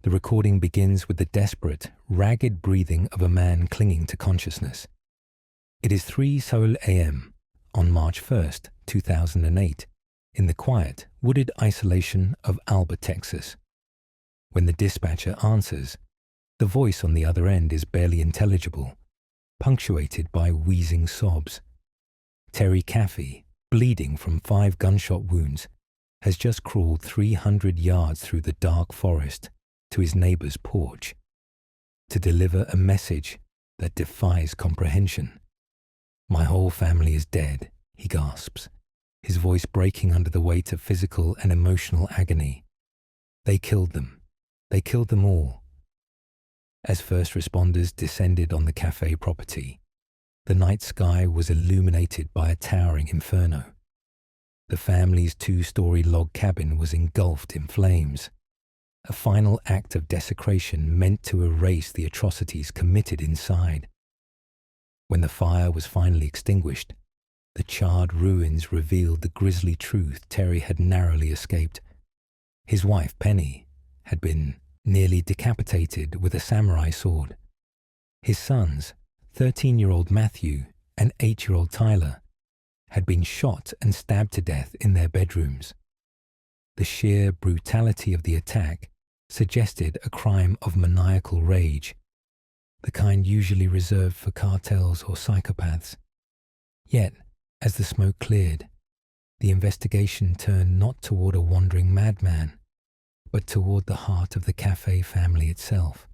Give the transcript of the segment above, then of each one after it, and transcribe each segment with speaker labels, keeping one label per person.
Speaker 1: The recording begins with the desperate, ragged breathing of a man clinging to consciousness. It is 3 Sol a.m. on March 1st, 2008, in the quiet, wooded isolation of Alba, Texas. When the dispatcher answers, the voice on the other end is barely intelligible, punctuated by wheezing sobs. Terry Caffey, bleeding from 5 gunshot wounds, has just crawled 300 yards through the dark forest to his neighbor's porch to deliver a message that defies comprehension. "My whole family is dead," he gasps, his voice breaking under the weight of physical and emotional agony. "They killed them. They killed them all." As first responders descended on the cafe property, the night sky was illuminated by a towering inferno. The family's 2-story log cabin was engulfed in flames, a final act of desecration meant to erase the atrocities committed inside. When the fire was finally extinguished, the charred ruins revealed the grisly truth Terry had narrowly escaped. His wife, Penny, had been nearly decapitated with a samurai sword. His sons, 13-year-old Matthew and 8-year-old Tyler, had been shot and stabbed to death in their bedrooms. The sheer brutality of the attack suggested a crime of maniacal rage, the kind usually reserved for cartels or psychopaths. Yet, as the smoke cleared, the investigation turned not toward a wandering madman, but toward the heart of the Caffey family itself.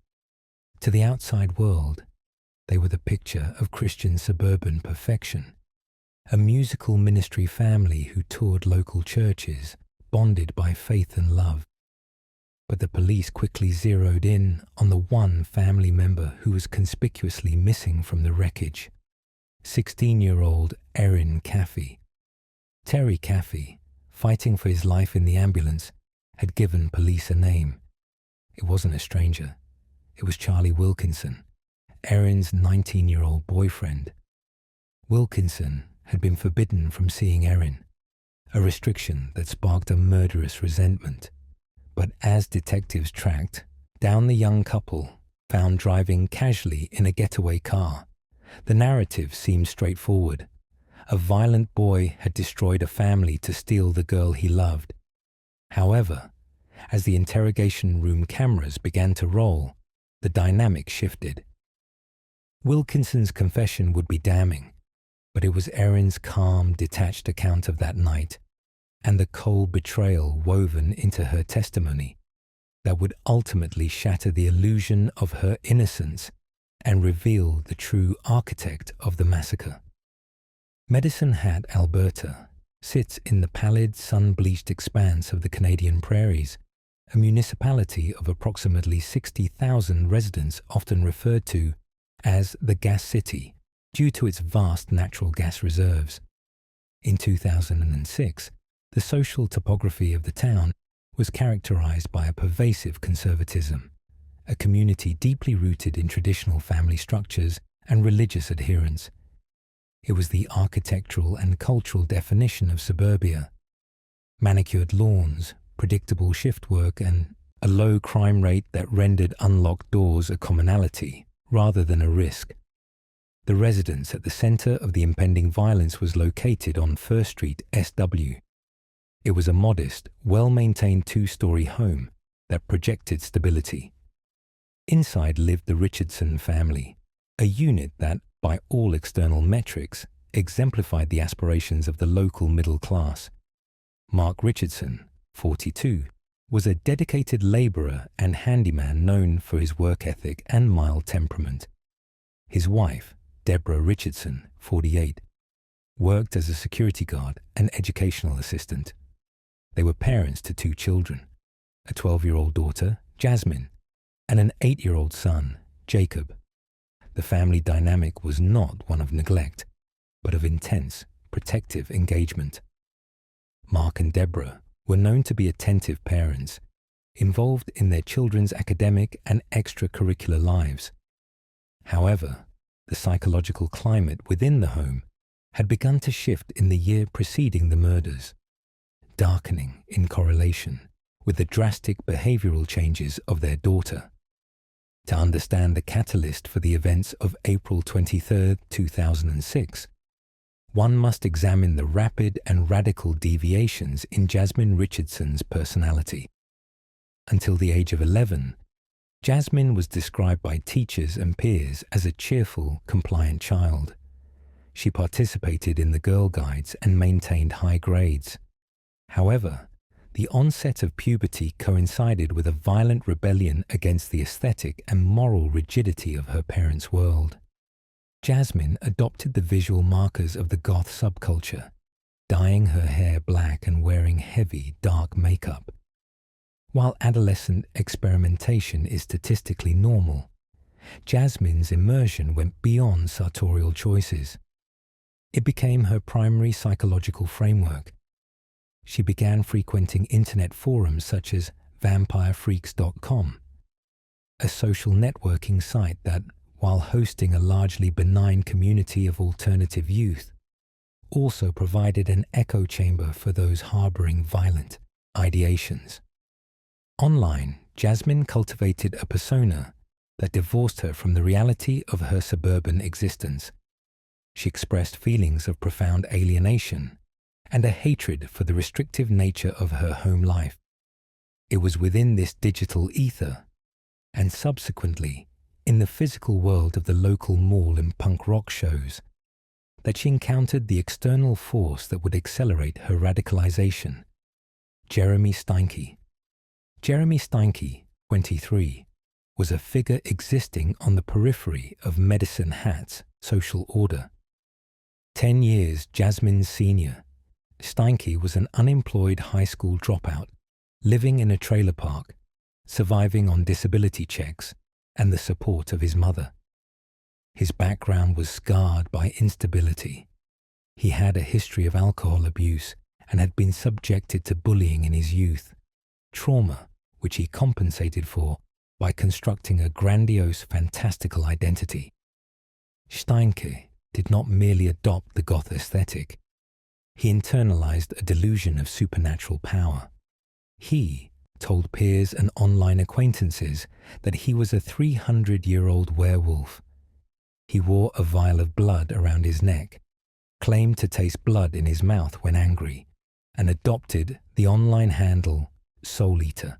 Speaker 1: To the outside world, they were the picture of Christian suburban perfection, a musical ministry family who toured local churches, bonded by faith and love. But the police quickly zeroed in on the one family member who was conspicuously missing from the wreckage: 16-year-old Erin Caffey. Terry Caffey, fighting for his life in the ambulance, had given police a name. It wasn't a stranger. It was Charlie Wilkinson, Erin's 19-year-old boyfriend. Wilkinson had been forbidden from seeing Erin, a restriction that sparked a murderous resentment. But as detectives tracked down the young couple, found driving casually in a getaway car, the narrative seemed straightforward. A violent boy had destroyed a family to steal the girl he loved. However, as the interrogation room cameras began to roll, the dynamic shifted. Wilkinson's confession would be damning, but it was Erin's calm, detached account of that night and the cold betrayal woven into her testimony that would ultimately shatter the illusion of her innocence and reveal the true architect of the massacre. Medicine Hat, Alberta, sits in the pallid, sun-bleached expanse of the Canadian prairies, a municipality of approximately 60,000 residents often referred to as the Gas City due to its vast natural gas reserves. In 2006, the social topography of the town was characterized by a pervasive conservatism, a community deeply rooted in traditional family structures and religious adherence. It was the architectural and cultural definition of suburbia: manicured lawns, predictable shift work, and a low crime rate that rendered unlocked doors a commonality rather than a risk. The residence at the center of the impending violence was located on First Street, SW. It was a modest, well-maintained 2-story home that projected stability. Inside lived the Richardson family, a unit that, by all external metrics, exemplified the aspirations of the local middle class. Mark Richardson, 42, was a dedicated laborer and handyman known for his work ethic and mild temperament. His wife, Deborah Richardson, 48, worked as a security guard and educational assistant. They were parents to 2 children, a 12-year-old daughter, Jasmine, and an 8-year-old son, Jacob. The family dynamic was not one of neglect, but of intense, protective engagement. Mark and Deborah were known to be attentive parents, involved in their children's academic and extracurricular lives. However, the psychological climate within the home had begun to shift in the year preceding the murders, darkening in correlation with the drastic behavioral changes of their daughter. To understand the catalyst for the events of April 23, 2006, one must examine the rapid and radical deviations in Jasmine Richardson's personality. Until the age of 11, Jasmine was described by teachers and peers as a cheerful, compliant child. She participated in the Girl Guides and maintained high grades. However, the onset of puberty coincided with a violent rebellion against the aesthetic and moral rigidity of her parents' world. Jasmine adopted the visual markers of the goth subculture, dyeing her hair black and wearing heavy, dark makeup. While adolescent experimentation is statistically normal, Jasmine's immersion went beyond sartorial choices. It became her primary psychological framework. She began frequenting internet forums such as vampirefreaks.com, a social networking site that, while hosting a largely benign community of alternative youth, also provided an echo chamber for those harboring violent ideations. Online, Jasmine cultivated a persona that divorced her from the reality of her suburban existence. She expressed feelings of profound alienation and a hatred for the restrictive nature of her home life. It was within this digital ether, and subsequently in the physical world of the local mall and punk rock shows, that she encountered the external force that would accelerate her radicalization: Jeremy Steinke. Jeremy Steinke, 23, was a figure existing on the periphery of Medicine Hat's social order. 10 years Jasmine's senior, Steinke was an unemployed high school dropout, living in a trailer park, surviving on disability checks and the support of his mother. His background was scarred by instability. He had a history of alcohol abuse and had been subjected to bullying in his youth, trauma which he compensated for by constructing a grandiose, fantastical identity. Steinke did not merely adopt the goth aesthetic. He internalized a delusion of supernatural power. He told peers and online acquaintances that he was a 300-year-old werewolf. He wore a vial of blood around his neck, claimed to taste blood in his mouth when angry, and adopted the online handle Soul Eater.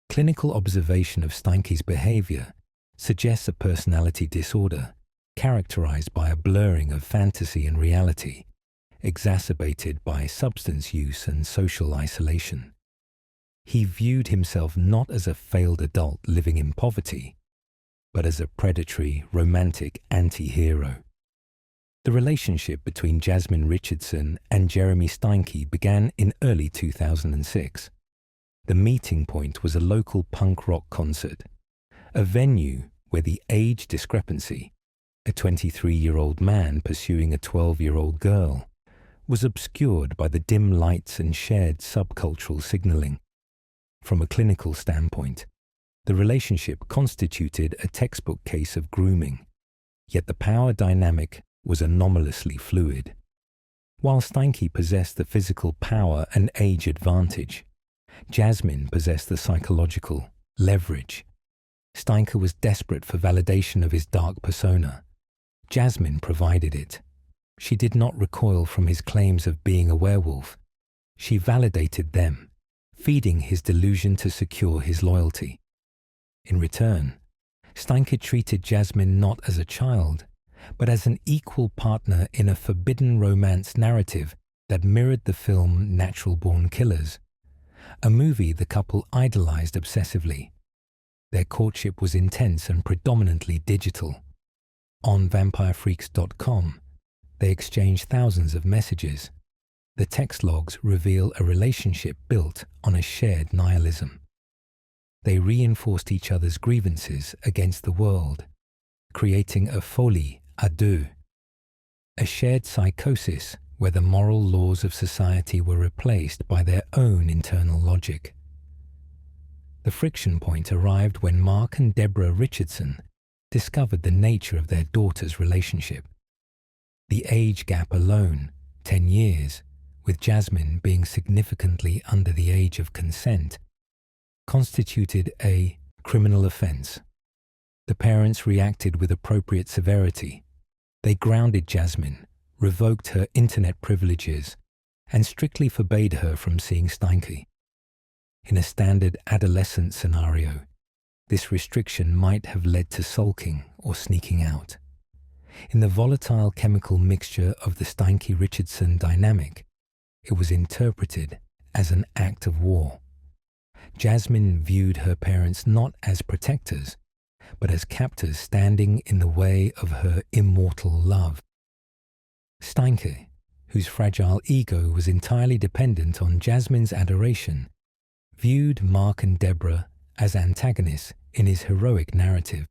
Speaker 1: Clinical observation of Steinke's behavior suggests a personality disorder characterized by a blurring of fantasy and reality, exacerbated by substance use and social isolation. He viewed himself not as a failed adult living in poverty, but as a predatory, romantic anti-hero. The relationship between Jasmine Richardson and Jeremy Steinke began in early 2006. The meeting point was a local punk rock concert, a venue where the age discrepancy, a 23-year-old man pursuing a 12-year-old girl, was obscured by the dim lights and shared subcultural signaling. From a clinical standpoint, the relationship constituted a textbook case of grooming, yet the power dynamic was anomalously fluid. While Steinke possessed the physical power and age advantage, Jasmine possessed the psychological leverage. Steinke was desperate for validation of his dark persona. Jasmine provided it. She did not recoil from his claims of being a werewolf. She validated them, feeding his delusion to secure his loyalty. In return, Steinke treated Jasmine not as a child, but as an equal partner in a forbidden romance narrative that mirrored the film Natural Born Killers, a movie the couple idolized obsessively. Their courtship was intense and predominantly digital. On vampirefreaks.com, they exchanged thousands of messages. The text logs reveal a relationship built on a shared nihilism. They reinforced each other's grievances against the world, creating a folie à deux, a shared psychosis where the moral laws of society were replaced by their own internal logic. The friction point arrived when Mark and Deborah Richardson discovered the nature of their daughter's relationship. The age gap alone, 10 years, with Jasmine being significantly under the age of consent, constituted a criminal offence. The parents reacted with appropriate severity. They grounded Jasmine, revoked her internet privileges, and strictly forbade her from seeing Steinke. In a standard adolescent scenario, this restriction might have led to sulking or sneaking out. In the volatile chemical mixture of the Steinke-Richardson dynamic, it was interpreted as an act of war. Jasmine viewed her parents not as protectors, but as captors standing in the way of her immortal love. Steinke, whose fragile ego was entirely dependent on Jasmine's adoration, viewed Mark and Deborah as antagonists in his heroic narrative.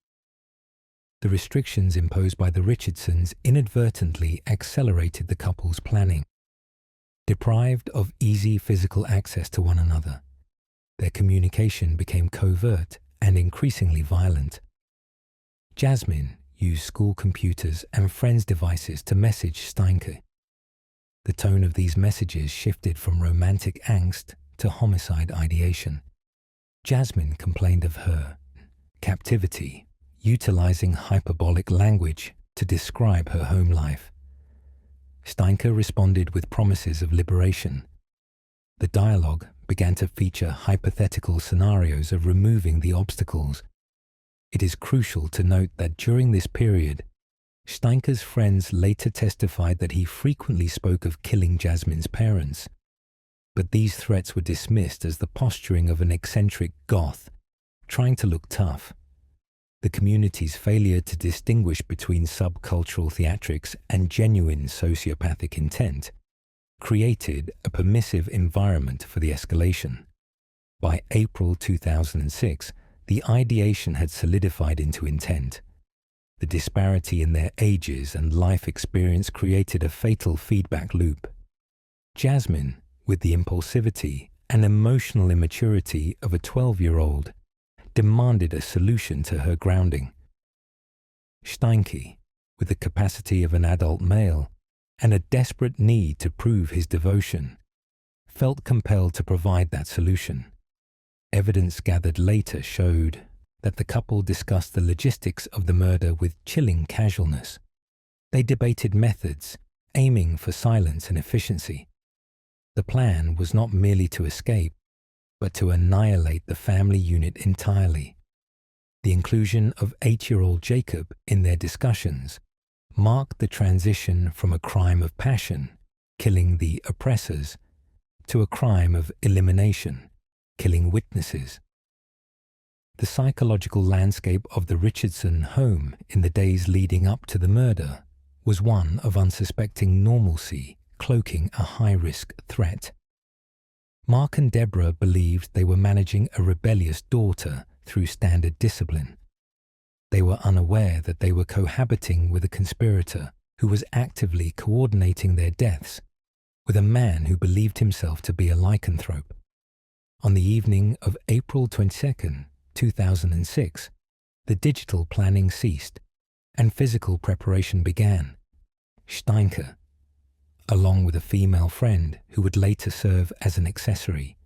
Speaker 1: The restrictions imposed by the Richardsons inadvertently accelerated the couple's planning. Deprived of easy physical access to one another, their communication became covert and increasingly violent. Jasmine used school computers and friends' devices to message Steinke. The tone of these messages shifted from romantic angst to homicide ideation. Jasmine complained of her captivity, utilizing hyperbolic language to describe her home life. Steinke responded with promises of liberation. The dialogue began to feature hypothetical scenarios of removing the obstacles. It is crucial to note that during this period, Steinke's friends later testified that he frequently spoke of killing Jasmine's parents, but these threats were dismissed as the posturing of an eccentric goth trying to look tough. The community's failure to distinguish between subcultural theatrics and genuine sociopathic intent created a permissive environment for the escalation. By April 2006, the ideation had solidified into intent. The disparity in their ages and life experience created a fatal feedback loop. Jasmine, with the impulsivity and emotional immaturity of a 12-year-old, demanded a solution to her grounding. Steinke, with the capacity of an adult male and a desperate need to prove his devotion, felt compelled to provide that solution. Evidence gathered later showed that the couple discussed the logistics of the murder with chilling casualness. They debated methods, aiming for silence and efficiency. The plan was not merely to escape, but to annihilate the family unit entirely. The inclusion of 8-year-old Jacob in their discussions marked the transition from a crime of passion, killing the oppressors, to a crime of elimination, killing witnesses. The psychological landscape of the Richardson home in the days leading up to the murder was one of unsuspecting normalcy cloaking a high-risk threat. Mark and Deborah believed they were managing a rebellious daughter through standard discipline. They were unaware that they were cohabiting with a conspirator who was actively coordinating their deaths with a man who believed himself to be a lycanthrope. On the evening of April 22, 2006, the digital planning ceased and physical preparation began. Steinke, along with a female friend who would later serve as an accessory,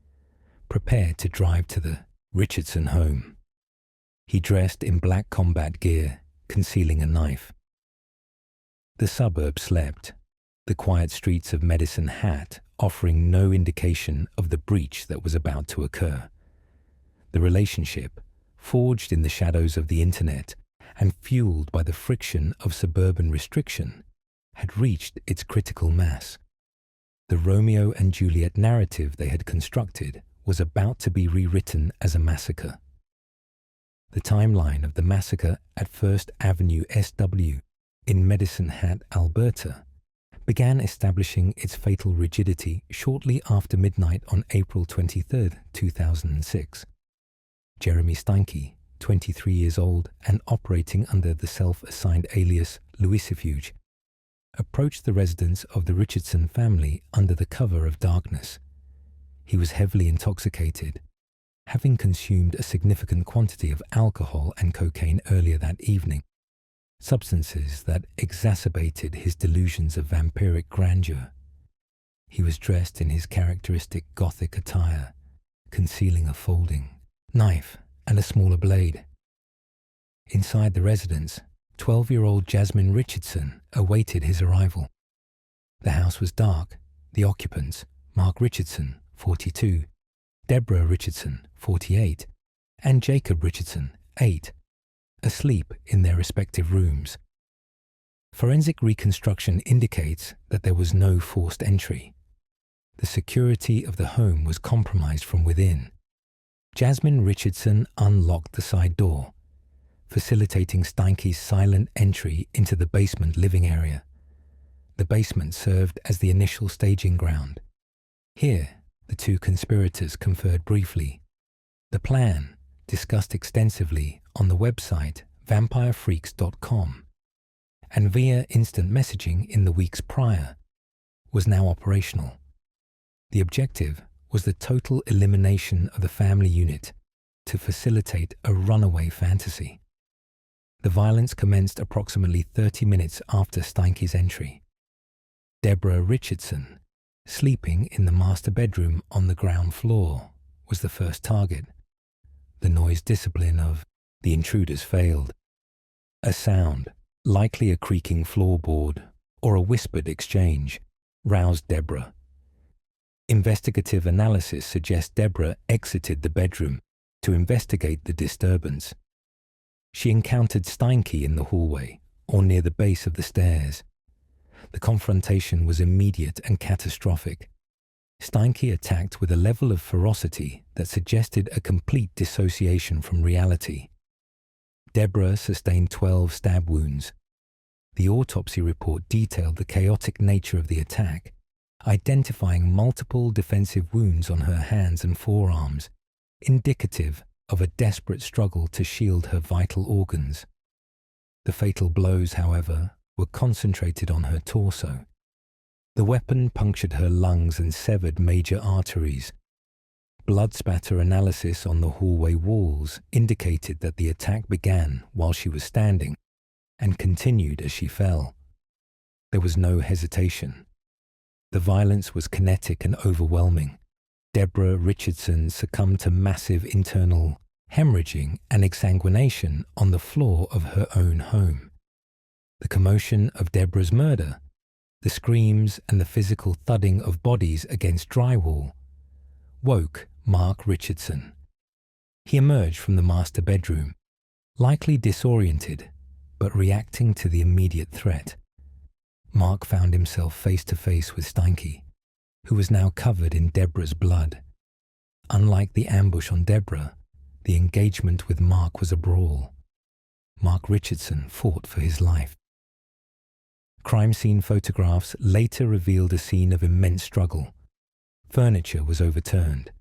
Speaker 1: prepared to drive to the Richardson home. He dressed in black combat gear, concealing a knife. The suburb slept, the quiet streets of Medicine Hat offering no indication of the breach that was about to occur. The relationship, forged in the shadows of the internet and fueled by the friction of suburban restriction, had reached its critical mass. The Romeo and Juliet narrative they had constructed was about to be rewritten as a massacre. The timeline of the massacre at First Avenue SW in Medicine Hat, Alberta, began establishing its fatal rigidity shortly after midnight on April 23, 2006. Jeremy Steinke, 23 years old and operating under the self-assigned alias Lucifuge, approached the residence of the Richardson family under the cover of darkness. He was heavily intoxicated, having consumed a significant quantity of alcohol and cocaine earlier that evening, substances that exacerbated his delusions of vampiric grandeur. He was dressed in his characteristic Gothic attire, concealing a folding knife and a smaller blade. Inside the residence, 12-year-old Jasmine Richardson awaited his arrival. The house was dark. The occupants, Mark Richardson, 42, Deborah Richardson, 48, and Jacob Richardson, 8, asleep in their respective rooms. Forensic reconstruction indicates that there was no forced entry. The security of the home was compromised from within. Jasmine Richardson unlocked the side door, facilitating Steinke's silent entry into the basement living area. The basement served as the initial staging ground. Here, the two conspirators conferred briefly. The plan, discussed extensively on the website vampirefreaks.com and via instant messaging in the weeks prior, was now operational. The objective was the total elimination of the family unit to facilitate a runaway fantasy. The violence commenced approximately 30 minutes after Steinke's entry. Deborah Richardson, sleeping in the master bedroom on the ground floor, was the first target. The noise discipline of the intruders failed. A sound, likely a creaking floorboard or a whispered exchange, roused Deborah. Investigative analysis suggests Deborah exited the bedroom to investigate the disturbance. She encountered Steinke in the hallway or near the base of the stairs. The confrontation was immediate and catastrophic. Steinke attacked with a level of ferocity that suggested a complete dissociation from reality. Deborah sustained 12 stab wounds. The autopsy report detailed the chaotic nature of the attack, identifying multiple defensive wounds on her hands and forearms, indicative of a desperate struggle to shield her vital organs. The fatal blows, however, were concentrated on her torso. The weapon punctured her lungs and severed major arteries. Blood spatter analysis on the hallway walls indicated that the attack began while she was standing and continued as she fell. There was no hesitation. The violence was kinetic and overwhelming. Deborah Richardson succumbed to massive internal hemorrhaging and exsanguination on the floor of her own home. The commotion of Deborah's murder, the screams and the physical thudding of bodies against drywall, woke Mark Richardson. He emerged from the master bedroom, likely disoriented, but reacting to the immediate threat. Mark found himself face to face with Steinke, who was now covered in Deborah's blood. Unlike the ambush on Deborah, the engagement with Mark was a brawl. Mark Richardson fought for his life. Crime scene photographs later revealed a scene of immense struggle. Furniture was overturned,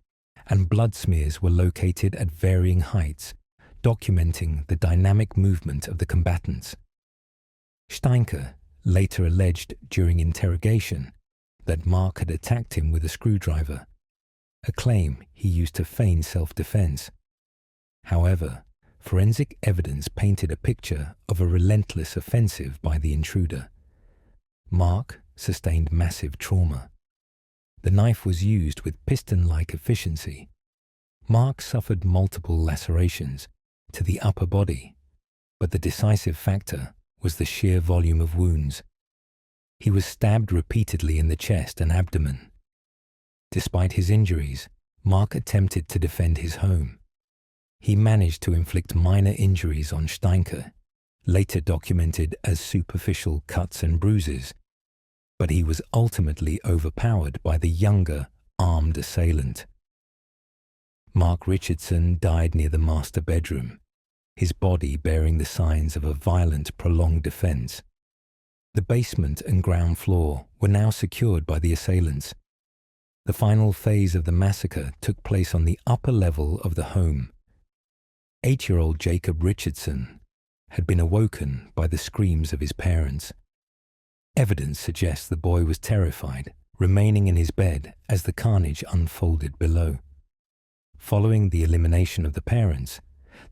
Speaker 1: and blood smears were located at varying heights, documenting the dynamic movement of the combatants. Steinke later alleged during interrogation that Mark had attacked him with a screwdriver, a claim he used to feign self-defense. However, forensic evidence painted a picture of a relentless offensive by the intruder. Mark sustained massive trauma. The knife was used with piston-like efficiency. Mark suffered multiple lacerations to the upper body, but the decisive factor was the sheer volume of wounds. He was stabbed repeatedly in the chest and abdomen. Despite his injuries, Mark attempted to defend his home. He managed to inflict minor injuries on Steinke, later documented as superficial cuts and bruises, but he was ultimately overpowered by the younger, armed assailant. Mark Richardson died near the master bedroom, his body bearing the signs of a violent, prolonged defense. The basement and ground floor were now secured by the assailants. The final phase of the massacre took place on the upper level of the home. 8-year-old Jacob Richardson had been awoken by the screams of his parents. Evidence suggests the boy was terrified, remaining in his bed as the carnage unfolded below. Following the elimination of the parents,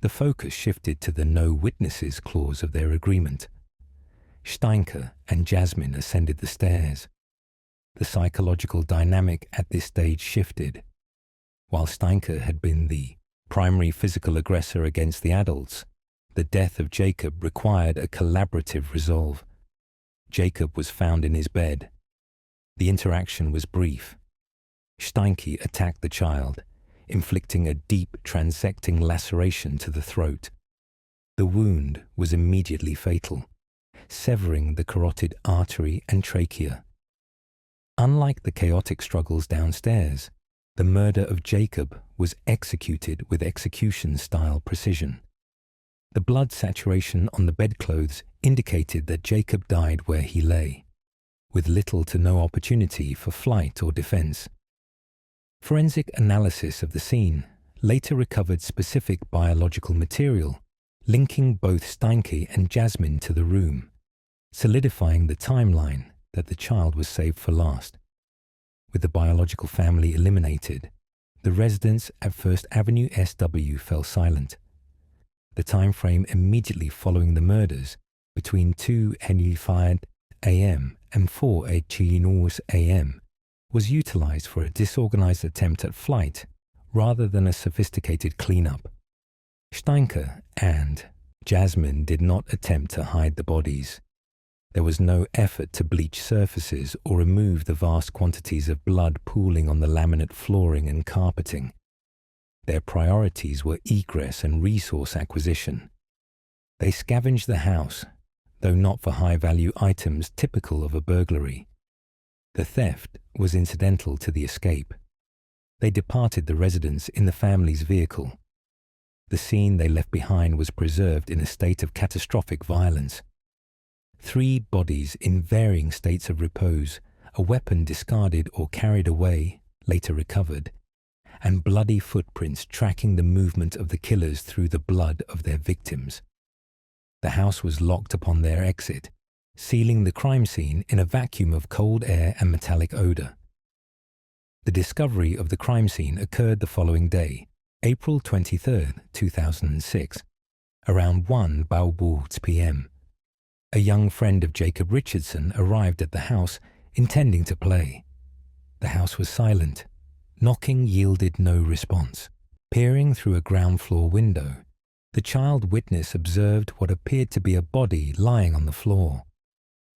Speaker 1: the focus shifted to the no witnesses clause of their agreement. Steinke and Jasmine ascended the stairs. The psychological dynamic at this stage shifted. While Steinke had been the primary physical aggressor against the adults, the death of Jacob required a collaborative resolve. Jacob was found in his bed. The interaction was brief. Steinke attacked the child, inflicting a deep transecting laceration to the throat. The wound was immediately fatal, severing the carotid artery and trachea. Unlike the chaotic struggles downstairs, the murder of Jacob was executed with execution-style precision. The blood saturation on the bedclothes indicated that Jacob died where he lay, with little to no opportunity for flight or defense. Forensic analysis of the scene later recovered specific biological material linking both Steinke and Jasmine to the room, solidifying the timeline that the child was saved for last. With the biological family eliminated, the residents at First Avenue SW fell silent. The time frame immediately following the murders, between 2:05 a.m. and 4:18 a.m., was utilized for a disorganized attempt at flight rather than a sophisticated cleanup. Steinke and Jasmine did not attempt to hide the bodies. There was no effort to bleach surfaces or remove the vast quantities of blood pooling on the laminate flooring and carpeting. Their priorities were egress and resource acquisition. They scavenged the house, though not for high-value items typical of a burglary. The theft was incidental to the escape. They departed the residence in the family's vehicle. The scene they left behind was preserved in a state of catastrophic violence. 3 bodies in varying states of repose, a weapon discarded or carried away, later recovered, and bloody footprints tracking the movement of the killers through the blood of their victims. The house was locked upon their exit, sealing the crime scene in a vacuum of cold air and metallic odor. The discovery of the crime scene occurred the following day, April 23, 2006, around 1 p.m. A young friend of Jacob Richardson arrived at the house, intending to play. The house was silent. Knocking yielded no response. Peering through a ground floor window, the child witness observed what appeared to be a body lying on the floor.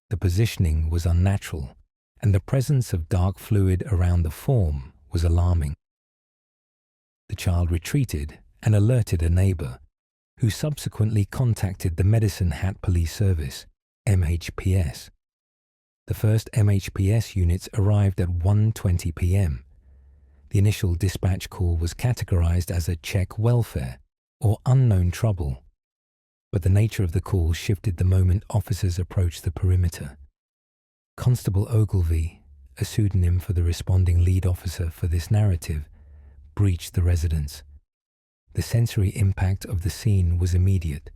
Speaker 1: The positioning was unnatural, and the presence of dark fluid around the form was alarming. The child retreated and alerted a neighbor, who subsequently contacted the Medicine Hat Police Service, MHPS. The first MHPS units arrived at 1:20 p.m. The initial dispatch call was categorized as a check welfare or unknown trouble, but the nature of the call shifted the moment officers approached the perimeter. Constable Ogilvy, a pseudonym for the responding lead officer for this narrative, breached the residence. The sensory impact of the scene was immediate.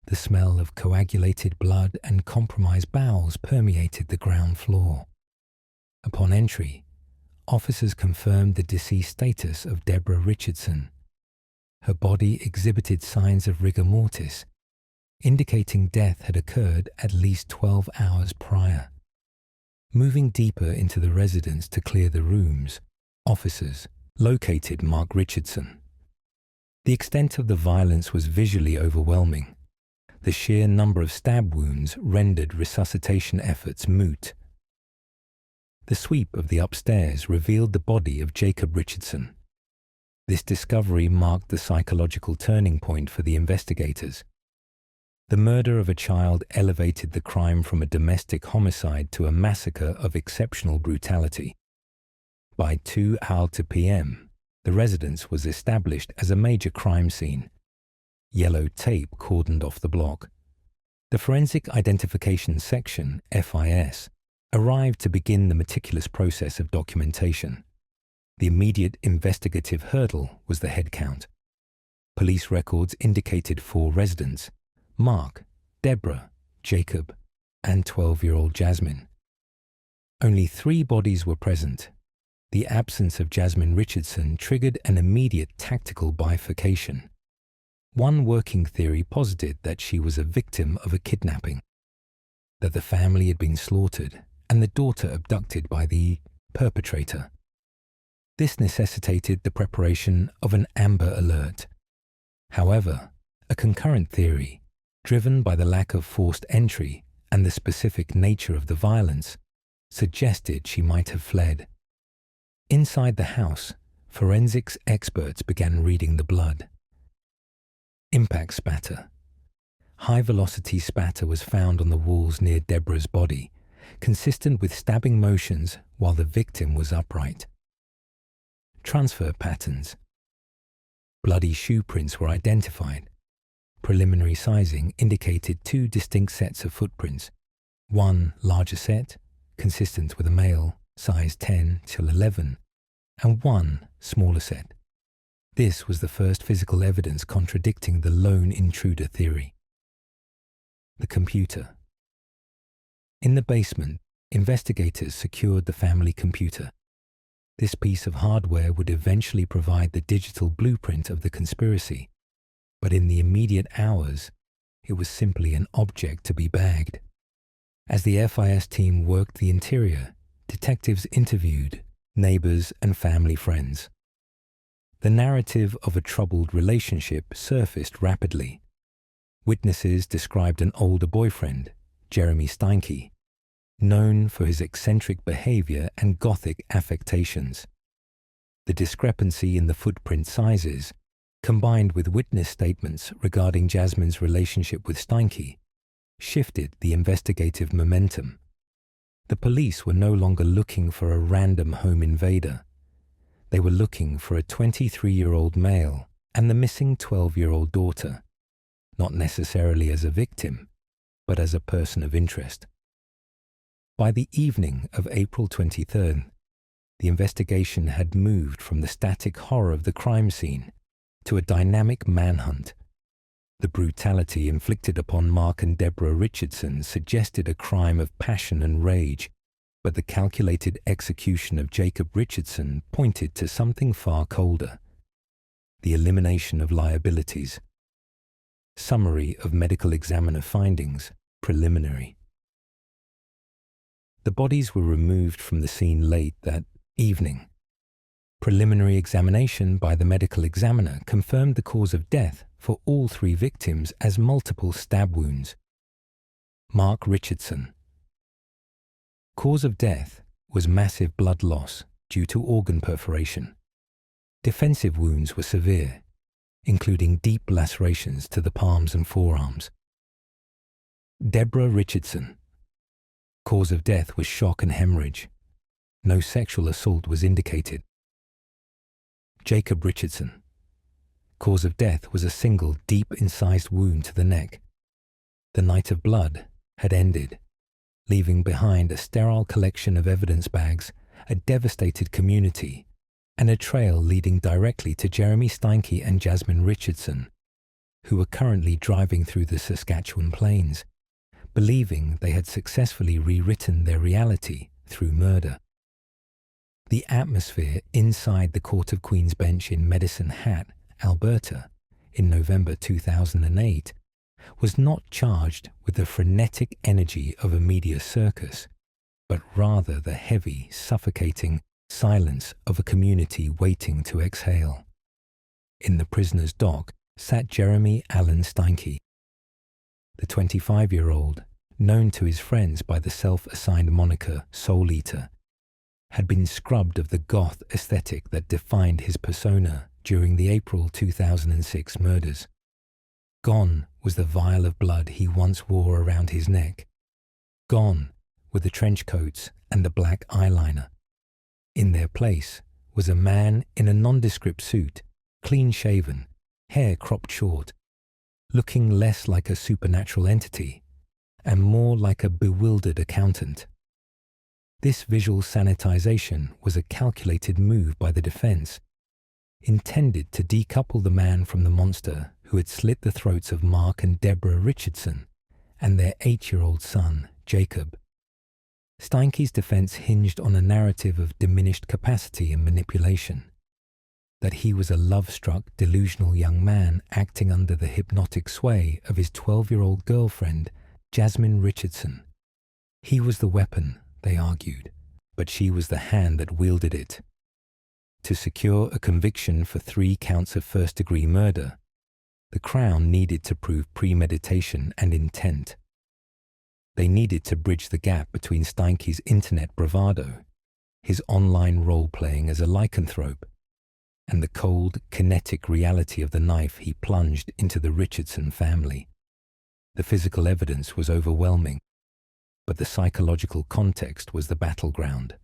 Speaker 1: The smell of coagulated blood and compromised bowels permeated the ground floor. Upon entry, officers confirmed the deceased status of Deborah Richardson. Her body exhibited signs of rigor mortis, indicating death had occurred at least 12 hours prior. Moving deeper into the residence to clear the rooms, officers located Mark Richardson. The extent of the violence was visually overwhelming. The sheer number of stab wounds rendered resuscitation efforts moot. The sweep of the upstairs revealed the body of Jacob Richardson. This discovery marked the psychological turning point for the investigators. The murder of a child elevated the crime from a domestic homicide to a massacre of exceptional brutality. By 2:00 p.m., the residence was established as a major crime scene. Yellow tape cordoned off the block. The Forensic Identification Section, FIS, arrived to begin the meticulous process of documentation. The immediate investigative hurdle was the head count. Police records indicated 4 residents: Mark, Deborah, Jacob, and 12-year-old Jasmine. Only 3 bodies were present. The absence of Jasmine Richardson triggered an immediate tactical bifurcation. One working theory posited that she was a victim of a kidnapping, that the family had been slaughtered and the daughter abducted by the perpetrator. This necessitated the preparation of an Amber Alert. However, a concurrent theory, driven by the lack of forced entry and the specific nature of the violence, suggested she might have fled. Inside the house, forensics experts began reading the blood. Impact spatter. High-velocity spatter was found on the walls near Deborah's body, consistent with stabbing motions while the victim was upright. Transfer patterns. Bloody shoe prints were identified. Preliminary sizing indicated two distinct sets of footprints, one larger set, consistent with a male, size 10 till 11, and one smaller set. This was the first physical evidence contradicting the lone intruder theory. The computer. In the basement, investigators secured the family computer. This piece of hardware would eventually provide the digital blueprint of the conspiracy, but in the immediate hours, it was simply an object to be bagged. As the FIS team worked the interior, detectives interviewed neighbors and family friends. The narrative of a troubled relationship surfaced rapidly. Witnesses described an older boyfriend, Jeremy Steinke, known for his eccentric behavior and gothic affectations. The discrepancy in the footprint sizes, combined with witness statements regarding Jasmine's relationship with Steinke, shifted the investigative momentum. The police were no longer looking for a random home invader. They were looking for a 23-year-old male and the missing 12-year-old daughter, not necessarily as a victim, but as a person of interest. By the evening of April 23rd, the investigation had moved from the static horror of the crime scene to a dynamic manhunt. The brutality inflicted upon Mark and Deborah Richardson suggested a crime of passion and rage, but the calculated execution of Jacob Richardson pointed to something far colder: the elimination of liabilities. Summary of medical examiner findings, preliminary. The bodies were removed from the scene late that evening. Preliminary examination by the medical examiner confirmed the cause of death for all three victims as multiple stab wounds. Mark Richardson. Cause of death was massive blood loss due to organ perforation. Defensive wounds were severe, including deep lacerations to the palms and forearms. Deborah Richardson. Cause of death was shock and hemorrhage. No sexual assault was indicated. Jacob Richardson. Cause of death was a single deep incised wound to the neck. The night of blood had ended, leaving behind a sterile collection of evidence bags, a devastated community, and a trail leading directly to Jeremy Steinke and Jasmine Richardson, who were currently driving through the Saskatchewan plains, believing they had successfully rewritten their reality through murder. The atmosphere inside the Court of Queen's Bench in Medicine Hat, Alberta, in November 2008, was not charged with the frenetic energy of a media circus, but rather the heavy, suffocating silence of a community waiting to exhale. In the prisoner's dock sat Jeremy Allen Steinke. The 25-year-old, known to his friends by the self-assigned moniker Soul Eater, had been scrubbed of the goth aesthetic that defined his persona during the April 2006 murders. Gone was the vial of blood he once wore around his neck. Gone were the trench coats and the black eyeliner. In their place was a man in a nondescript suit, clean-shaven, hair cropped short, looking less like a supernatural entity and more like a bewildered accountant. This visual sanitization was a calculated move by the defense, intended to decouple the man from the monster who had slit the throats of Mark and Deborah Richardson and their 8-year-old son, Jacob. Steinke's defense hinged on a narrative of diminished capacity and manipulation, that he was a love-struck, delusional young man acting under the hypnotic sway of his 12-year-old girlfriend, Jasmine Richardson. He was the weapon they argued, but she was the hand that wielded it. To secure a conviction for 3 counts of first-degree murder, the Crown needed to prove premeditation and intent. They needed to bridge the gap between Steinke's internet bravado, his online role-playing as a lycanthrope, and the cold, kinetic reality of the knife he plunged into the Richardson family. The physical evidence was overwhelming, but the psychological context was the battleground.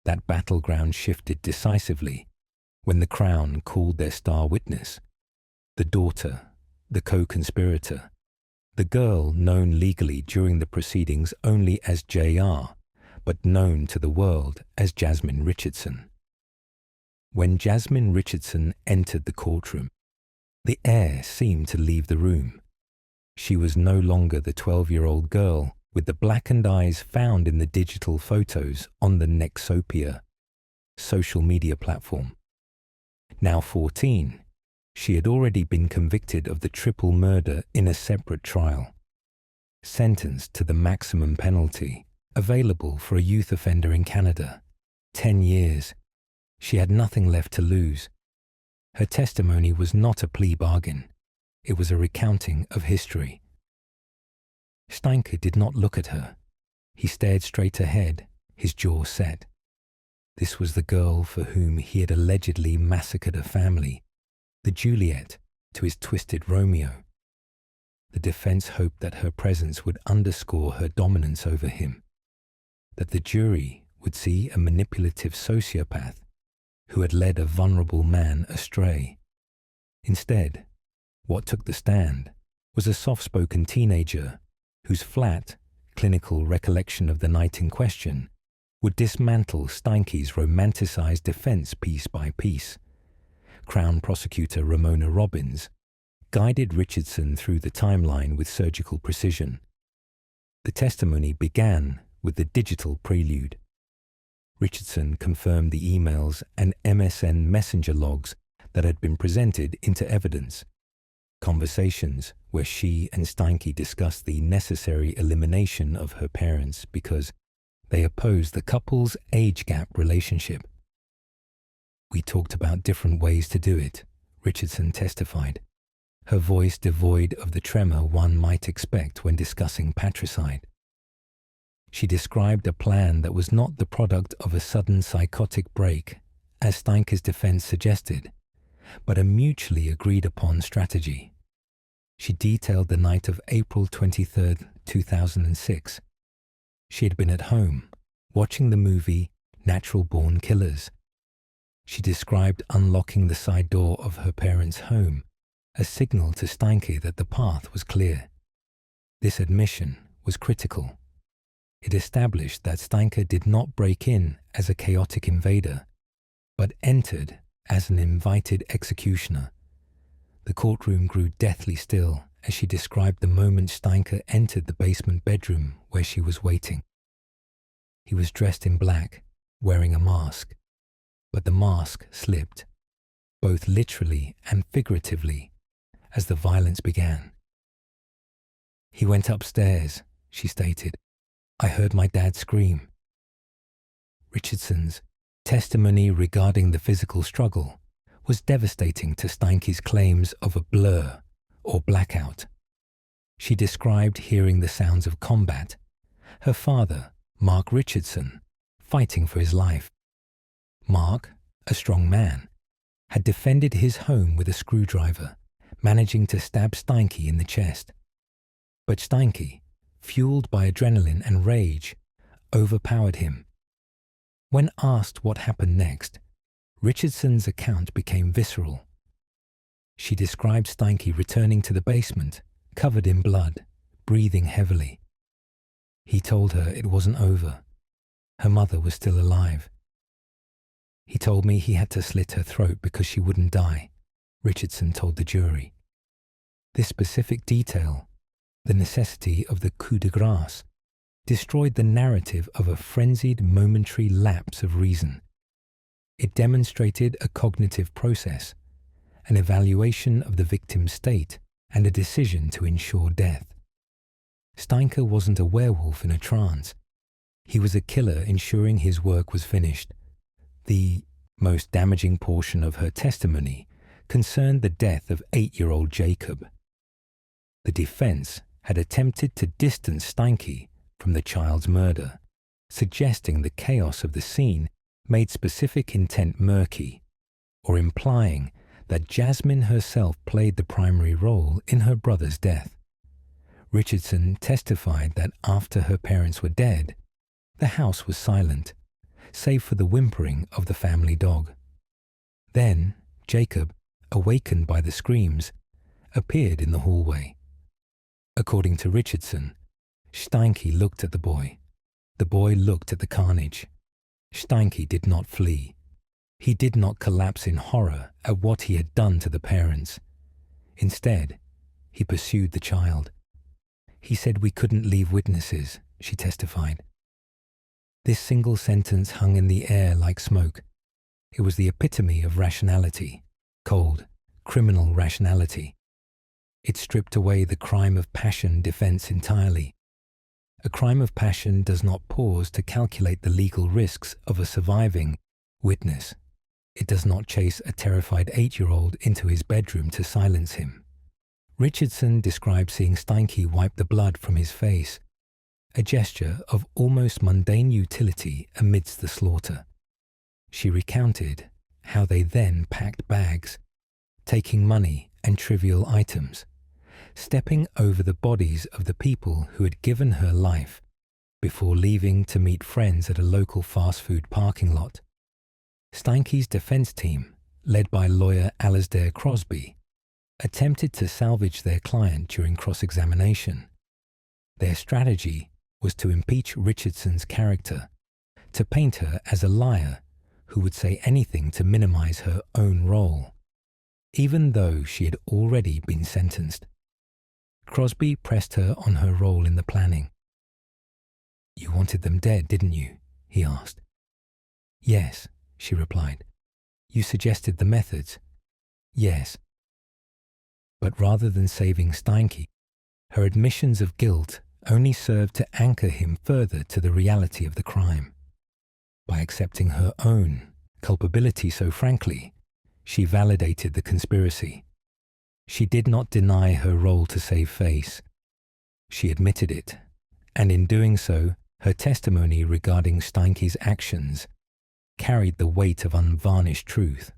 Speaker 1: That battleground shifted decisively when the Crown called their star witness, the daughter, the co-conspirator, the girl known legally during the proceedings only as JR, but known to the world as Jasmine Richardson. When Jasmine Richardson entered the courtroom, the air seemed to leave the room. She was no longer the 12-year-old girl with the blackened eyes found in the digital photos on the Nexopia social media platform. Now 14, she had already been convicted of the triple murder in a separate trial, sentenced to the maximum penalty available for a youth offender in Canada, 10 years. She had nothing left to lose. Her testimony was not a plea bargain. It was a recounting of history. Steinke did not look at her. He stared straight ahead, his jaw set. This was the girl for whom he had allegedly massacred a family, the Juliet to his twisted Romeo. The defense hoped that her presence would underscore her dominance over him, that the jury would see a manipulative sociopath who had led a vulnerable man astray. Instead, what took the stand was a soft-spoken teenager whose flat, clinical recollection of the night in question would dismantle Steinke's romanticized defense piece by piece. Crown Prosecutor Ramona Robbins guided Richardson through the timeline with surgical precision. The testimony began with the digital prelude. Richardson confirmed the emails and MSN Messenger logs that had been presented into evidence, conversations where she and Steinke discussed the necessary elimination of her parents because they opposed the couple's age gap relationship. "We talked about different ways to do it," Richardson testified, her voice devoid of the tremor one might expect when discussing patricide. She described a plan that was not the product of a sudden psychotic break, as Steinke's defense suggested, but a mutually agreed-upon strategy. She detailed the night of April 23, 2006. She had been at home, watching the movie Natural Born Killers. She described unlocking the side door of her parents' home, a signal to Steinke that the path was clear. This admission was critical. It established that Steinke did not break in as a chaotic invader, but entered as an invited executioner. The courtroom grew deathly still as she described the moment Steinke entered the basement bedroom where she was waiting. He was dressed in black, wearing a mask, but the mask slipped, both literally and figuratively, as the violence began. "He went upstairs," she stated. "I heard my dad scream." Richardson's testimony regarding the physical struggle was devastating to Steinke's claims of a blur or blackout. She described hearing the sounds of combat, her father, Mark Richardson, fighting for his life. Mark, a strong man, had defended his home with a screwdriver, managing to stab Steinke in the chest. But Steinke, fueled by adrenaline and rage, overpowered him. When asked what happened next, Richardson's account became visceral. She described Steinke returning to the basement, covered in blood, breathing heavily. He told her it wasn't over. Her mother was still alive. "He told me he had to slit her throat because she wouldn't die," Richardson told the jury. This specific detail, the necessity of the coup de grace, destroyed the narrative of a frenzied momentary lapse of reason. It demonstrated a cognitive process, an evaluation of the victim's state, and a decision to ensure death. Steinke wasn't a werewolf in a trance. He was a killer ensuring his work was finished. The most damaging portion of her testimony concerned the death of 8-year-old Jacob. The defense had attempted to distance Steinke from the child's murder, suggesting the chaos of the scene made specific intent murky, or implying that Jasmine herself played the primary role in her brother's death. Richardson testified that after her parents were dead, the house was silent, save for the whimpering of the family dog. Then Jacob, awakened by the screams, appeared in the hallway. According to Richardson, Steinke looked at the boy. The boy looked at the carnage. Steinke did not flee. He did not collapse in horror at what he had done to the parents. Instead, he pursued the child. He said we couldn't leave witnesses, she testified. This single sentence hung in the air like smoke. It was the epitome of rationality, cold, criminal rationality. It stripped away the crime of passion defense entirely. A crime of passion does not pause to calculate the legal risks of a surviving witness. It does not chase a terrified 8-year-old into his bedroom to silence him. Richardson described seeing Steinke wipe the blood from his face, a gesture of almost mundane utility amidst the slaughter. She recounted how they then packed bags, taking money and trivial items, stepping over the bodies of the people who had given her life before leaving to meet friends at a local fast food parking lot. Steinke's defense team, led by lawyer Alasdair Crosby, attempted to salvage their client during cross-examination. Their strategy was to impeach Richardson's character, to paint her as a liar who would say anything to minimize her own role, even though she had already been sentenced. Crosby pressed her on her role in the planning. "You wanted them dead, didn't you?" he asked. "Yes," she replied. "You suggested the methods?" "Yes." But rather than saving Steinke, her admissions of guilt only served to anchor him further to the reality of the crime. By accepting her own culpability so frankly, she validated the conspiracy. She did not deny her role to save face. She admitted it, and in doing so, her testimony regarding Steinke's actions carried the weight of unvarnished truth.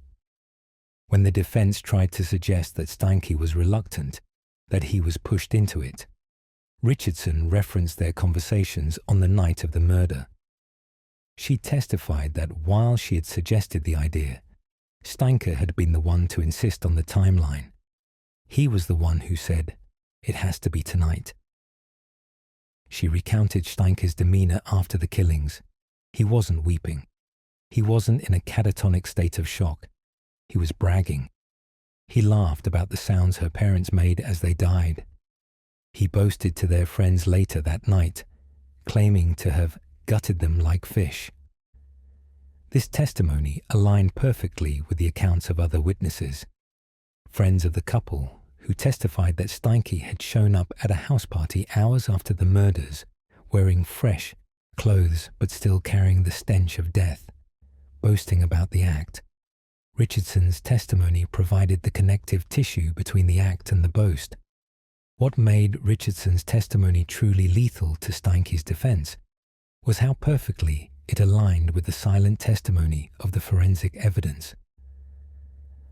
Speaker 1: When the defense tried to suggest that Steinke was reluctant, that he was pushed into it, Richardson referenced their conversations on the night of the murder. She testified that while she had suggested the idea, Steinke had been the one to insist on the timeline. He was the one who said, "It has to be tonight." She recounted Steinke's demeanor after the killings. He wasn't weeping. He wasn't in a catatonic state of shock. He was bragging. He laughed about the sounds her parents made as they died. He boasted to their friends later that night, claiming to have gutted them like fish. This testimony aligned perfectly with the accounts of other witnesses, friends of the couple who testified that Steinke had shown up at a house party hours after the murders, wearing fresh clothes but still carrying the stench of death, boasting about the act. Richardson's testimony provided the connective tissue between the act and the boast. What made Richardson's testimony truly lethal to Steinke's defense was how perfectly it aligned with the silent testimony of the forensic evidence.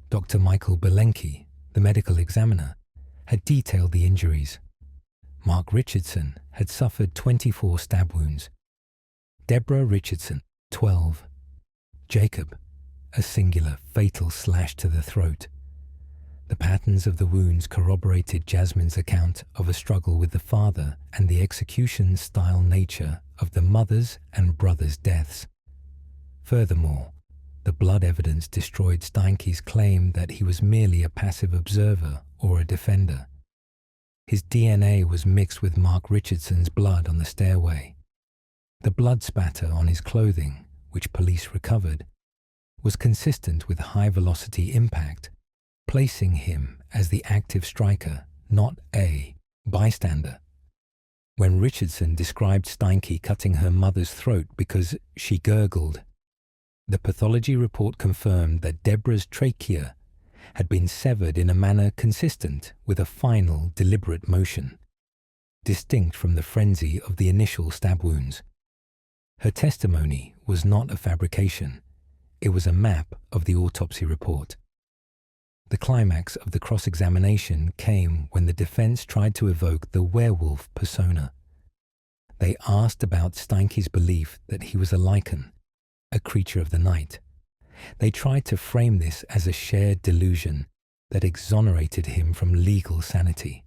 Speaker 1: Dr. Michael Belenke, the medical examiner, had detailed the injuries. Mark Richardson had suffered 24 stab wounds. Deborah Richardson, 12. Jacob, a singular fatal slash to the throat. The patterns of the wounds corroborated Jasmine's account of a struggle with the father and the execution-style nature of the mother's and brother's deaths. Furthermore, the blood evidence destroyed Steinke's claim that he was merely a passive observer or a defender. His DNA was mixed with Mark Richardson's blood on the stairway. The blood spatter on his clothing, which police recovered, was consistent with high-velocity impact, placing him as the active striker, not a bystander. When Richardson described Steinke cutting her mother's throat because she gurgled, the pathology report confirmed that Deborah's trachea had been severed in a manner consistent with a final, deliberate motion, distinct from the frenzy of the initial stab wounds. Her testimony was not a fabrication. It was a map of the autopsy report. The climax of the cross-examination came when the defense tried to evoke the werewolf persona. They asked about Steinke's belief that he was a lichen, a creature of the night. They tried to frame this as a shared delusion that exonerated him from legal sanity.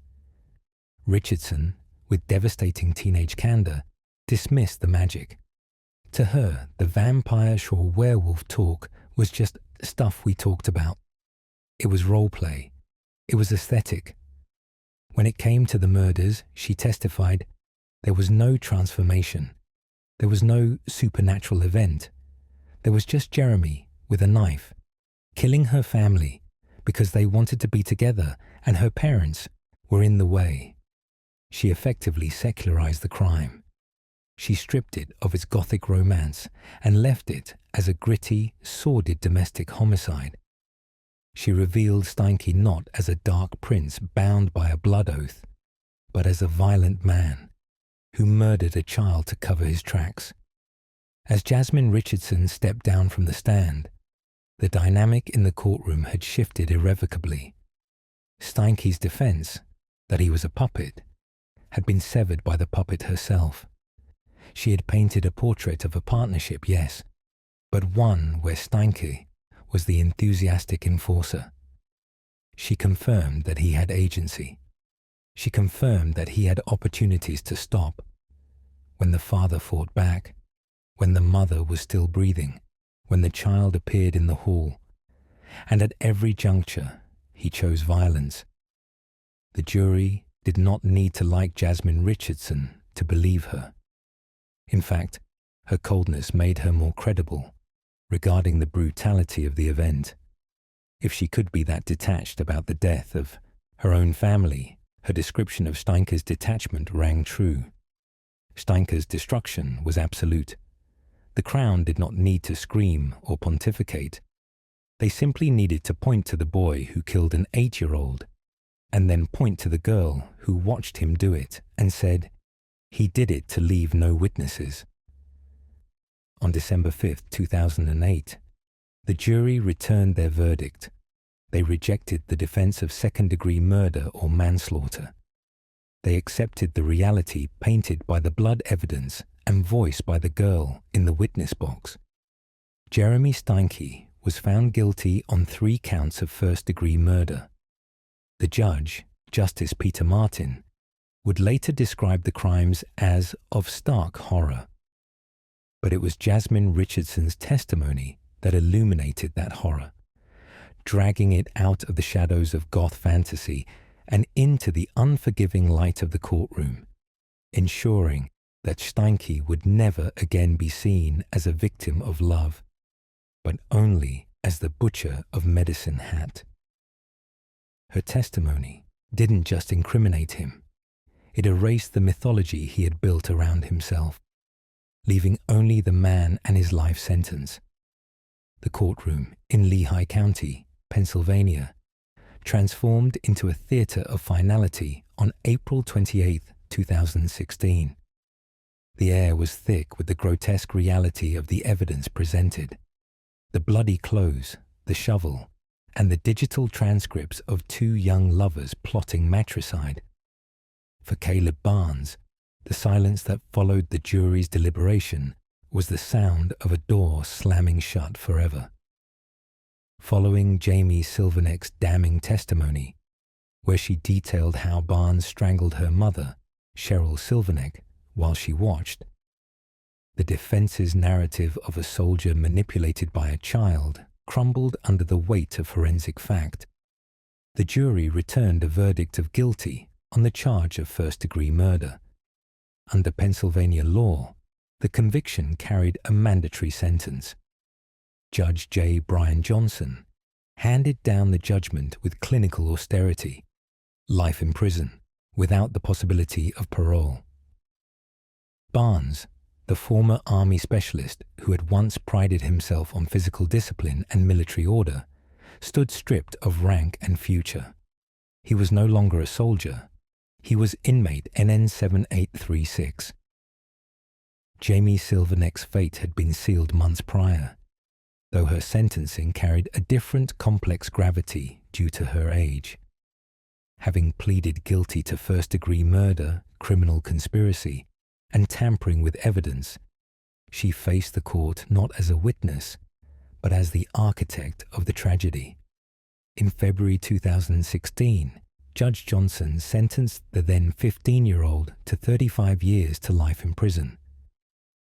Speaker 1: Richardson, with devastating teenage candor, dismissed the magic. To her, the vampire/werewolf talk was just stuff we talked about. It was role play. It was aesthetic. When it came to the murders, she testified, there was no transformation. There was no supernatural event. There was just Jeremy with a knife, killing her family because they wanted to be together and her parents were in the way. She effectively secularized the crime. She stripped it of its gothic romance and left it as a gritty, sordid domestic homicide. She revealed Steinke not as a dark prince bound by a blood oath, but as a violent man who murdered a child to cover his tracks. As Jasmine Richardson stepped down from the stand, the dynamic in the courtroom had shifted irrevocably. Steinke's defense, that he was a puppet, had been severed by the puppet herself. She had painted a portrait of a partnership, yes, but one where Steinke was the enthusiastic enforcer. She confirmed that he had agency. She confirmed that he had opportunities to stop. When the father fought back, when the mother was still breathing, when the child appeared in the hall, and at every juncture he chose violence. The jury did not need to like Jasmine Richardson to believe her. In fact, her coldness made her more credible regarding the brutality of the event. If she could be that detached about the death of her own family, her description of Steinke's detachment rang true. Steinke's destruction was absolute. The Crown did not need to scream or pontificate. They simply needed to point to the boy who killed an 8-year-old and then point to the girl who watched him do it and said, he did it to leave no witnesses. On December 5, 2008, the jury returned their verdict. They rejected the defense of second-degree murder or manslaughter. They accepted the reality painted by the blood evidence and voiced by the girl in the witness box. Jeremy Steinke was found guilty on 3 counts of first-degree murder. The judge, Justice Peter Martin, would later describe the crimes as of stark horror. But it was Jasmine Richardson's testimony that illuminated that horror, dragging it out of the shadows of goth fantasy and into the unforgiving light of the courtroom, ensuring that Steinke would never again be seen as a victim of love, but only as the butcher of Medicine Hat. Her testimony didn't just incriminate him. It erased the mythology he had built around himself, leaving only the man and his life sentence. The courtroom in Lehigh County, Pennsylvania, transformed into a theater of finality on April 28, 2016. The air was thick with the grotesque reality of the evidence presented. The bloody clothes, the shovel, and the digital transcripts of 2 young lovers plotting matricide. For Caleb Barnes, the silence that followed the jury's deliberation was the sound of a door slamming shut forever. Following Jamie Silverneck's damning testimony, where she detailed how Barnes strangled her mother, Cheryl Silverneck, while she watched, the defense's narrative of a soldier manipulated by a child crumbled under the weight of forensic fact. The jury returned a verdict of guilty on the charge of first-degree murder. Under Pennsylvania law, the conviction carried a mandatory sentence. Judge J. Brian Johnson handed down the judgment with clinical austerity, life in prison, without the possibility of parole. Barnes, the former army specialist who had once prided himself on physical discipline and military order, stood stripped of rank and future. He was no longer a soldier. He was inmate NN 7836. Jamie Silverneck's fate had been sealed months prior, though her sentencing carried a different complex gravity due to her age. Having pleaded guilty to first-degree murder, criminal conspiracy, and tampering with evidence, she faced the court not as a witness, but as the architect of the tragedy. In February 2016, Judge Johnson sentenced the then 15-year-old to 35 years to life in prison.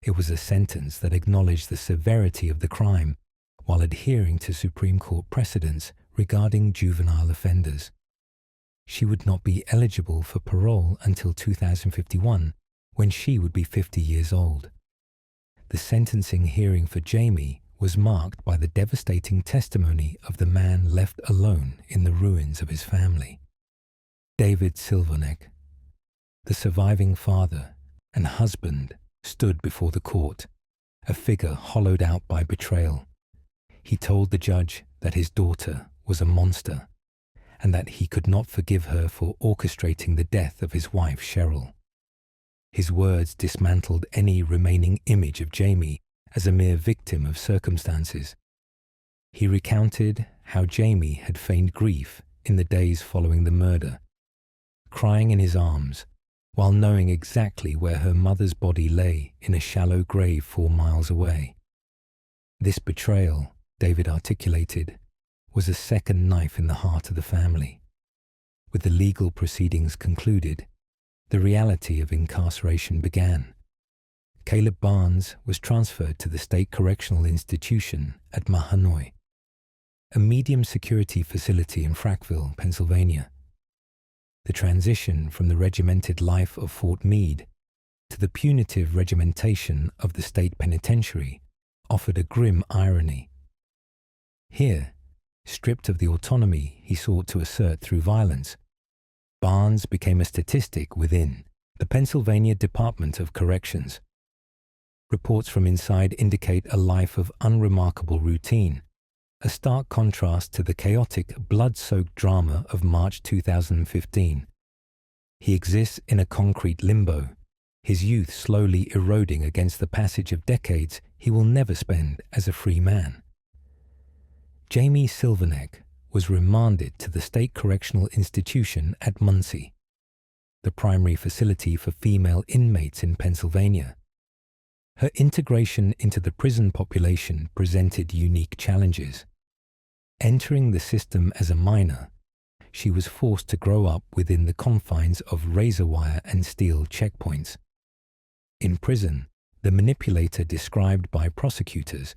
Speaker 1: It was a sentence that acknowledged the severity of the crime while adhering to Supreme Court precedents regarding juvenile offenders. She would not be eligible for parole until 2051, when she would be 50 years old. The sentencing hearing for Jamie was marked by the devastating testimony of the man left alone in the ruins of his family. David Silverneck, the surviving father and husband, stood before the court, a figure hollowed out by betrayal. He told the judge that his daughter was a monster and that he could not forgive her for orchestrating the death of his wife, Cheryl. His words dismantled any remaining image of Jamie as a mere victim of circumstances. He recounted how Jamie had feigned grief in the days following the murder, crying in his arms while knowing exactly where her mother's body lay in a shallow grave 4 miles away. This betrayal, David articulated, was a second knife in the heart of the family. With the legal proceedings concluded, the reality of incarceration began. Caleb Barnes was transferred to the State Correctional Institution at Mahanoy, a medium-security facility in Frackville, Pennsylvania. The transition from the regimented life of Fort Meade to the punitive regimentation of the state penitentiary offered a grim irony. Here, stripped of the autonomy he sought to assert through violence, Barnes became a statistic within the Pennsylvania Department of Corrections. Reports from inside indicate a life of unremarkable routine, a stark contrast to the chaotic, blood-soaked drama of March 2015. He exists in a concrete limbo, his youth slowly eroding against the passage of decades he will never spend as a free man. Jamie Silverneck was remanded to the State Correctional Institution at Muncie, the primary facility for female inmates in Pennsylvania. Her integration into the prison population presented unique challenges. Entering the system as a minor, she was forced to grow up within the confines of razor wire and steel checkpoints. In prison, the manipulator described by prosecutors,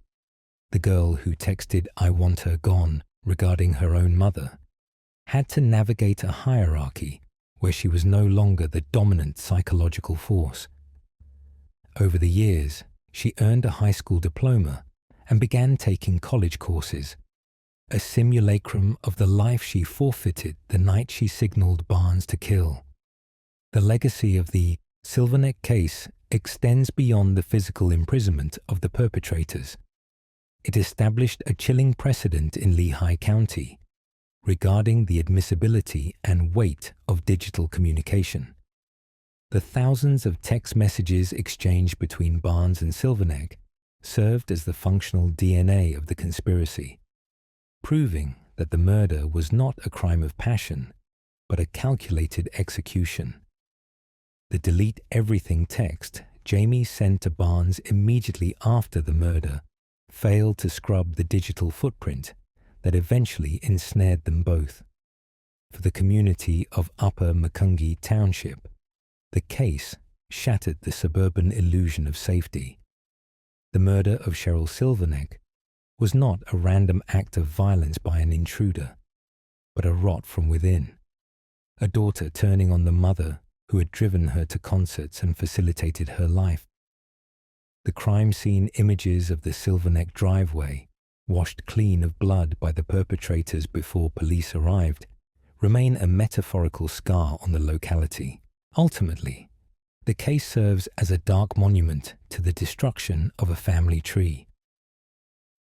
Speaker 1: the girl who texted "I want her gone" regarding her own mother, had to navigate a hierarchy where she was no longer the dominant psychological force. Over the years, she earned a high school diploma and began taking college courses, a simulacrum of the life she forfeited the night she signaled Barnes to kill. The legacy of the Silverneck case extends beyond the physical imprisonment of the perpetrators. It established a chilling precedent in Lehigh County regarding the admissibility and weight of digital communication. The thousands of text messages exchanged between Barnes and Silverneck served as the functional DNA of the conspiracy, proving that the murder was not a crime of passion, but a calculated execution. The delete everything text Jamie sent to Barnes immediately after the murder failed to scrub the digital footprint that eventually ensnared them both. For the community of Upper Macungie Township, the case shattered the suburban illusion of safety. The murder of Cheryl Silverneck was not a random act of violence by an intruder, but a rot from within. A daughter turning on the mother who had driven her to concerts and facilitated her life. The crime scene images of the Silverneck driveway, washed clean of blood by the perpetrators before police arrived, remain a metaphorical scar on the locality. Ultimately, the case serves as a dark monument to the destruction of a family tree.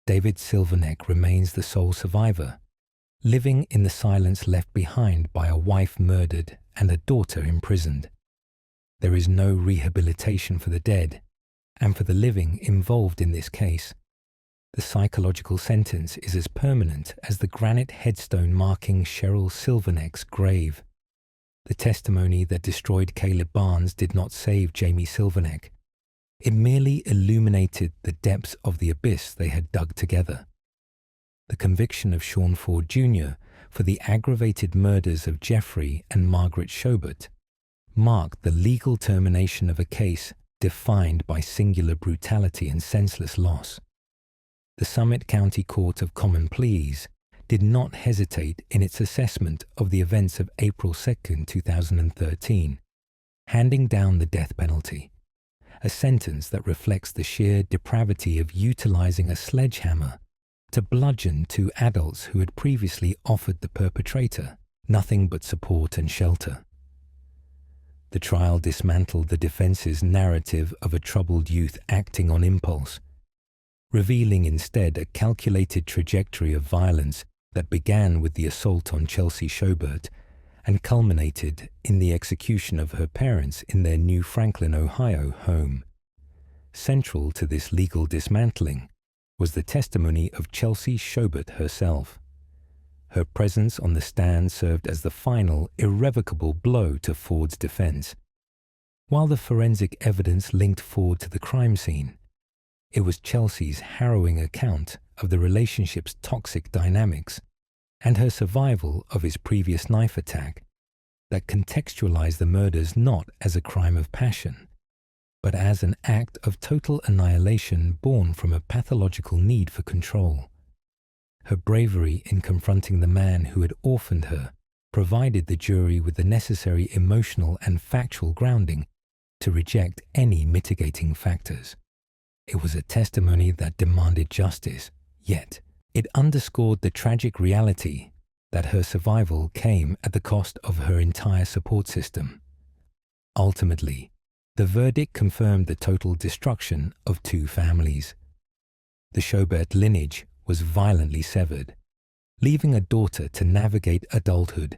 Speaker 1: David Silverneck remains the sole survivor, living in the silence left behind by a wife murdered and a daughter imprisoned. There is no rehabilitation for the dead, and for the living involved in this case, the psychological sentence is as permanent as the granite headstone marking Cheryl Silverneck's grave. The testimony that destroyed Caleb Barnes did not save Jamie Silverneck. It merely illuminated the depths of the abyss they had dug together. The conviction of Sean Ford Jr. for the aggravated murders of Jeffrey and Margaret Schobert marked the legal termination of a case defined by singular brutality and senseless loss. The Summit County Court of Common Pleas did not hesitate in its assessment of the events of April 2, 2013, handing down the death penalty, a sentence that reflects the sheer depravity of utilizing a sledgehammer to bludgeon two adults who had previously offered the perpetrator nothing but support and shelter. The trial dismantled the defense's narrative of a troubled youth acting on impulse, revealing instead a calculated trajectory of violence that began with the assault on Chelsea Schobert and culminated in the execution of her parents in their New Franklin, Ohio home. Central to this legal dismantling was the testimony of Chelsea Schobert herself. Her presence on the stand served as the final, irrevocable blow to Ford's defense. While the forensic evidence linked Ford to the crime scene, it was Chelsea's harrowing account of the relationship's toxic dynamics and her survival of his previous knife attack that contextualized the murders not as a crime of passion, but as an act of total annihilation born from a pathological need for control. Her bravery in confronting the man who had orphaned her provided the jury with the necessary emotional and factual grounding to reject any mitigating factors. It was a testimony that demanded justice, yet it underscored the tragic reality that her survival came at the cost of her entire support system. Ultimately, the verdict confirmed the total destruction of two families. The Schobert lineage was violently severed, leaving a daughter to navigate adulthood,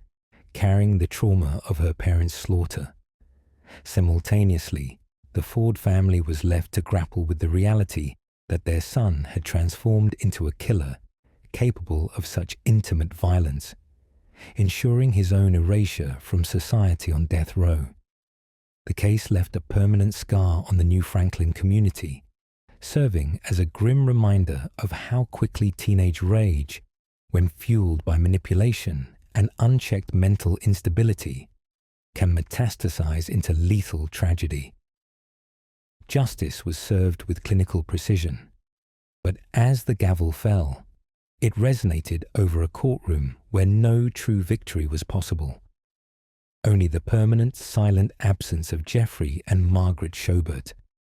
Speaker 1: carrying the trauma of her parents' slaughter. Simultaneously, the Ford family was left to grapple with the reality that their son had transformed into a killer capable of such intimate violence, ensuring his own erasure from society on death row. The case left a permanent scar on the New Franklin community, serving as a grim reminder of how quickly teenage rage, when fueled by manipulation and unchecked mental instability, can metastasize into lethal tragedy. Justice was served with clinical precision, but as the gavel fell, it resonated over a courtroom where no true victory was possible. Only the permanent, silent absence of Jeffrey and Margaret Schobert,